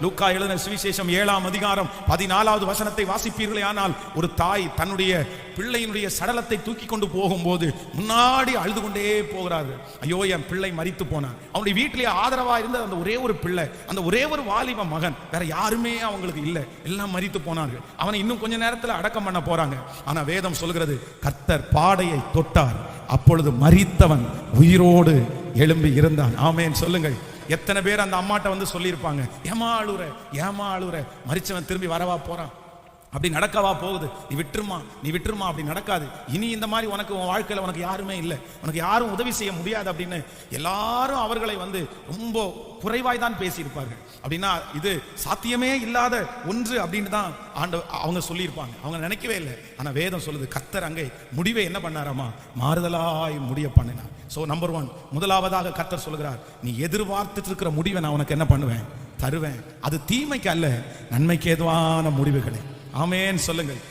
லூக்கா எழுதின சுவிசேஷம் 7ஆம் அதிகாரம் 14வது வசனத்தை வாசிப்பீர்களே ஆனால், ஒரு தாய் தன்னுடைய பிள்ளையினுடைய சடலத்தை தூக்கி கொண்டு போகும்போது முன்னாடி அழுது கொண்டே போகிறார்கள். ஐயோ, என் பிள்ளை மரித்து போனான். அவனுடைய வீட்டிலேயே ஆதரவா இருந்த அந்த ஒரே ஒரு பிள்ளை, அந்த ஒரே ஒரு வாலிப மகன், வேற யாருமே அவங்களுக்கு இல்லை, எல்லாம் மரித்து போனார்கள். அவனை இன்னும் கொஞ்ச நேரத்தில் அடக்கம் பண்ண போறாங்க. ஆனா வேதம் சொல்கிறது, கர்த்தர் பாடையை தொட்டார், அப்பொழுது மரித்தவன் உயிரோடு எழும்பி இருந்தான். ஆமென் சொல்லுங்கள். எத்தனை பேர் அந்த அம்மாட்ட வந்து சொல்லியிருப்பாங்க, ஏமா அழுற, மரிச்சவன் திரும்பி வரவா போறான், அப்படி நடக்கவா போகுது, நீ விட்டுருமா, அப்படி நடக்காது, இனி இந்த மாதிரி உனக்கு உன் வாழ்க்கையில் உனக்கு யாருமே இல்லை, உனக்கு யாரும் உதவி செய்ய முடியாது அப்படின்னு எல்லாரும் அவர்களை வந்து ரொம்ப குறைவாய் தான் பேசியிருப்பார்கள். அப்படின்னா இது சாத்தியமே இல்லாத ஒன்று அப்படின்னு தான் அவங்க சொல்லியிருப்பாங்க. அவங்க நினைக்கவே இல்லை. ஆனா வேதம் சொல்லுது, கர்த்தர் அங்கே முடிவை என்ன பண்ணாராமா, மாறுதலாய் முடிய பண்ணினார். ஸோ நம்பர் 1, முதலாவதாக கர்த்தர் சொல்கிறார், நீ எதிர்பார்த்துட்டு இருக்கிற முடிவை நான் உனக்கு என்ன பண்ணுவேன், தருவேன். அது தீமைக்கு அல்ல, நன்மைக்கு ஏதுவான முடிவுகளை. ஆமென் சொல்லுங்கள்.